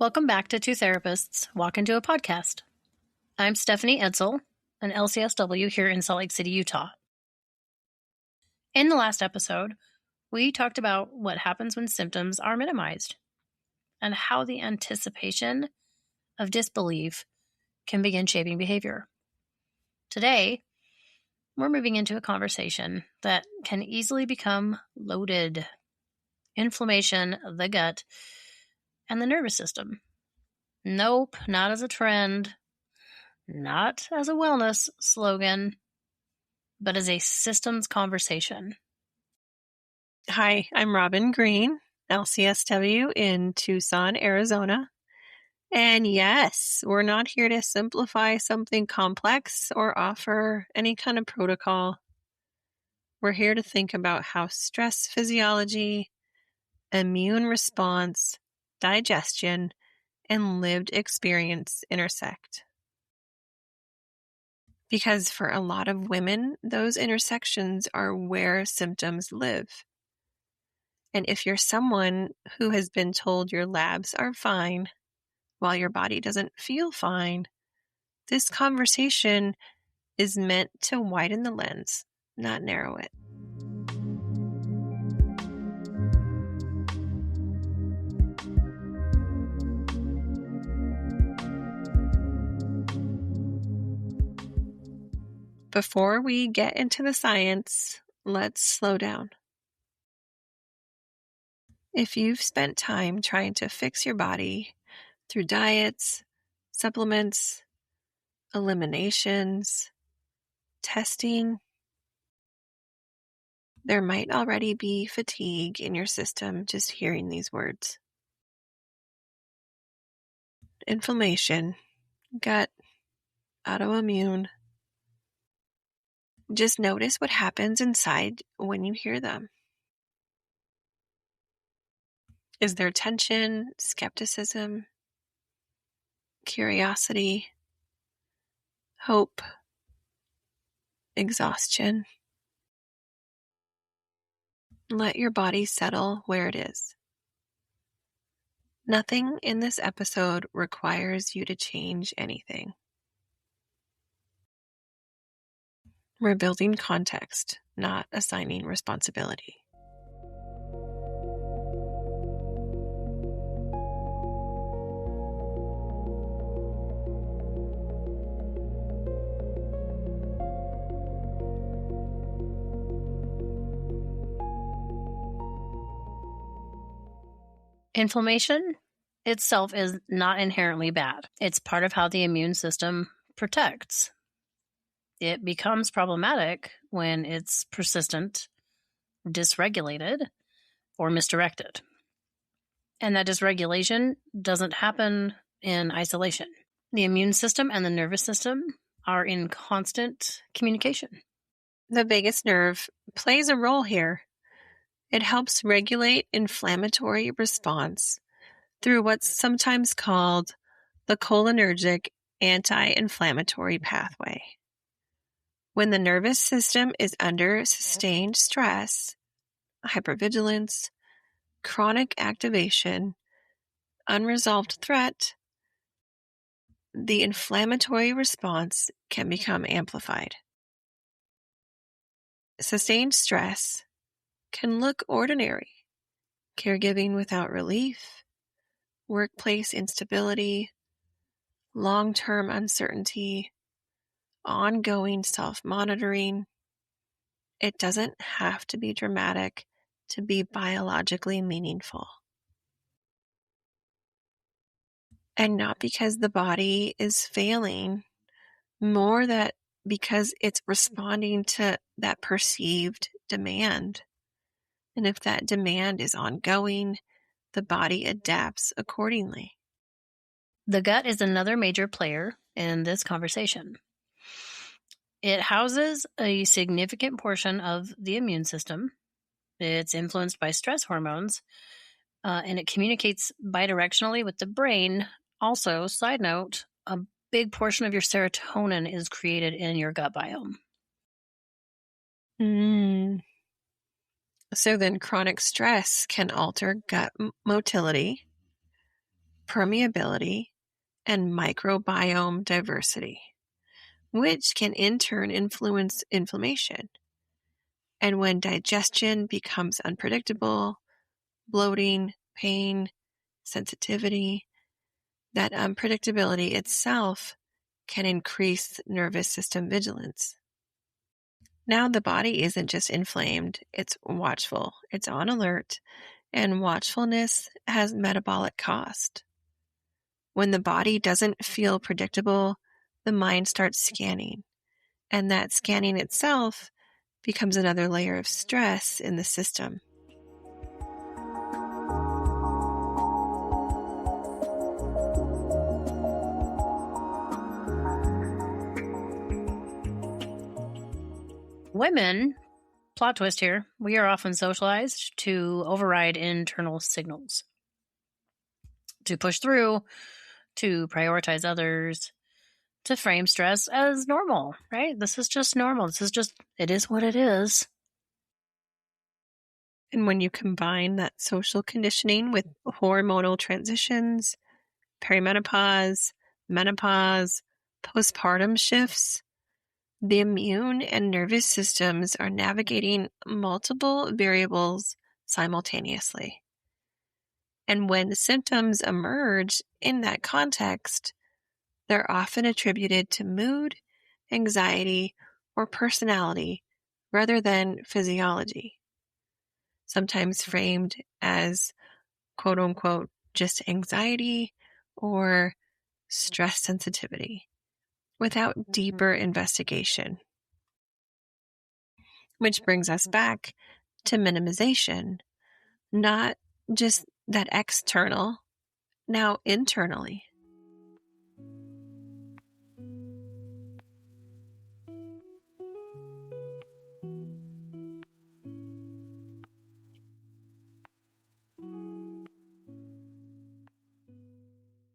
Welcome back to Two Therapists Walk Into a Podcast. I'm Stephanie Edsel, an LCSW here in Salt Lake City, Utah. In the last episode, we talked about what happens when symptoms are minimized and how the anticipation of disbelief can begin shaping behavior. Today, we're moving into a conversation that can easily become loaded. Inflammation of the gut and the nervous system. Nope, not as a trend, not as a wellness slogan, but as a systems conversation. Hi, I'm Robin Green, LCSW in Tucson, Arizona. And yes, we're not here to simplify something complex or offer any kind of protocol. We're here to think about how stress physiology, immune response, digestion, and lived experience intersect. Because for a lot of women, those intersections are where symptoms live. And if you're someone who has been told your labs are fine while your body doesn't feel fine, this conversation is meant to widen the lens, not narrow it. Before we get into the science, let's slow down. If you've spent time trying to fix your body through diets, supplements, eliminations, testing, there might already be fatigue in your system just hearing these words. Inflammation, gut, autoimmune. Just notice what happens inside when you hear them. Is there tension, skepticism, curiosity, hope, exhaustion? Let your body settle where it is. Nothing in this episode requires you to change anything. We're building context, not assigning responsibility. Inflammation itself is not inherently bad. It's part of how the immune system protects. It becomes problematic when it's persistent, dysregulated, or misdirected. And that dysregulation doesn't happen in isolation. The immune system and the nervous system are in constant communication. The vagus nerve plays a role here. It helps regulate inflammatory response through what's sometimes called the cholinergic anti-inflammatory pathway. When the nervous system is under sustained stress, hypervigilance, chronic activation, unresolved threat, the inflammatory response can become amplified. Sustained stress can look ordinary: caregiving without relief, workplace instability, long-term uncertainty, ongoing self-monitoring. It doesn't have to be dramatic to be biologically meaningful. And not because the body is failing, more that because it's responding to that perceived demand. And if that demand is ongoing, the body adapts accordingly. The gut is another major player in this conversation. It houses a significant portion of the immune system. It's influenced by stress hormones, and it communicates bidirectionally with the brain. Also, side note, a big portion of your serotonin is created in your gut biome. So then chronic stress can alter gut motility, permeability, and microbiome diversity, which can in turn influence inflammation. And when digestion becomes unpredictable, bloating, pain, sensitivity, that unpredictability itself can increase nervous system vigilance. Now the body isn't just inflamed, it's watchful, it's on alert, and watchfulness has metabolic cost. When the body doesn't feel predictable, the mind starts scanning, and that scanning itself becomes another layer of stress in the system. Women, plot twist here, we are often socialized to override internal signals, to push through, to prioritize others, to frame stress as normal, right? This is just normal. It is what it is. And when you combine that social conditioning with hormonal transitions, perimenopause, menopause, postpartum shifts, the immune and nervous systems are navigating multiple variables simultaneously. And when symptoms emerge in that context, they're often attributed to mood, anxiety, or personality rather than physiology. Sometimes framed as quote unquote just anxiety or stress sensitivity without deeper investigation. Which brings us back to minimization, not just that external, now internally.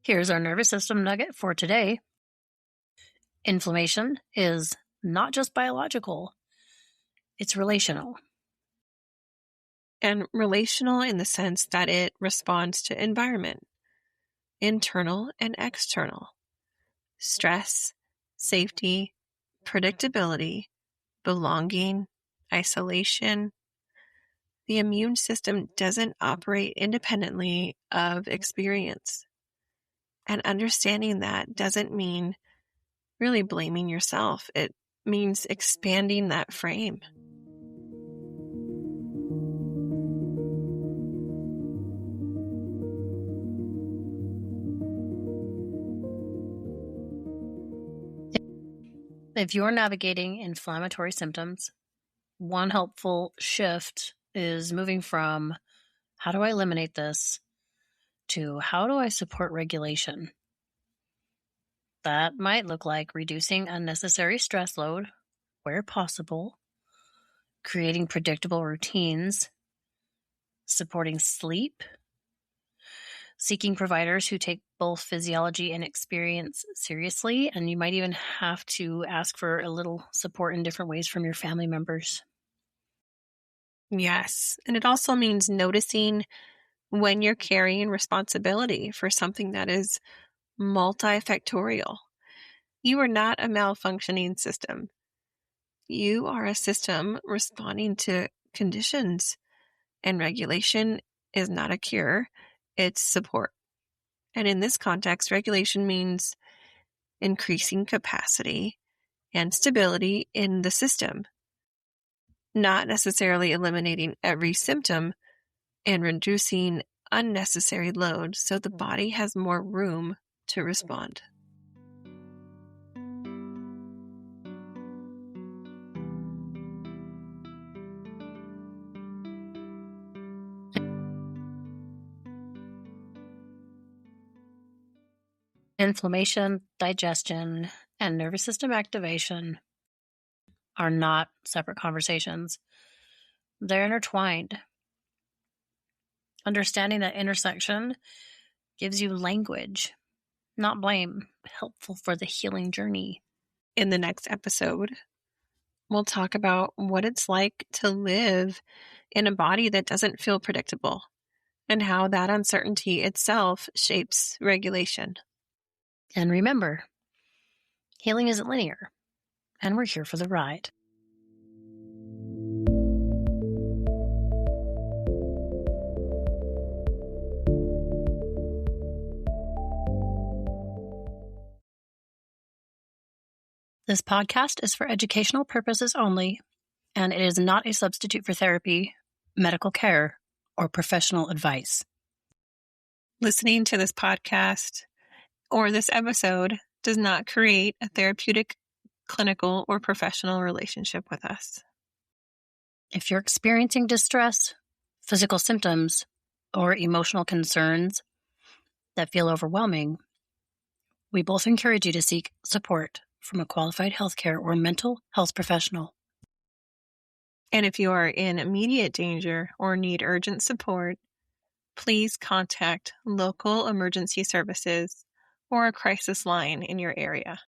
Here's our nervous system nugget for today. Inflammation is not just biological, it's relational. And relational in the sense that it responds to environment, internal and external, stress, safety, predictability, belonging, isolation. The immune system doesn't operate independently of experience. And understanding that doesn't mean really blaming yourself. It means expanding that frame. If you're navigating inflammatory symptoms, one helpful shift is moving from how do I eliminate this to how do I support regulation? That might look like reducing unnecessary stress load where possible, creating predictable routines, supporting sleep, seeking providers who take both physiology and experience seriously, and you might even have to ask for a little support in different ways from your family members. Yes, and it also means noticing when you're carrying responsibility for something that is multifactorial. You are not a malfunctioning system. You are a system responding to conditions, and regulation is not a cure, it's support. And in this context, regulation means increasing capacity and stability in the system, not necessarily eliminating every symptom and reducing unnecessary load so the body has more room to respond. Inflammation, digestion, and nervous system activation are not separate conversations. They're intertwined. Understanding that intersection gives you language, not blame, helpful for the healing journey. In the next episode, we'll talk about what it's like to live in a body that doesn't feel predictable, and how that uncertainty itself shapes regulation. And remember, healing isn't linear, and we're here for the ride. This podcast is for educational purposes only, and it is not a substitute for therapy, medical care, or professional advice. Listening to this podcast or this episode does not create a therapeutic, clinical, or professional relationship with us. If you're experiencing distress, physical symptoms, or emotional concerns that feel overwhelming, we both encourage you to seek support from a qualified healthcare or mental health professional. And if you are in immediate danger or need urgent support, please contact local emergency services or a crisis line in your area.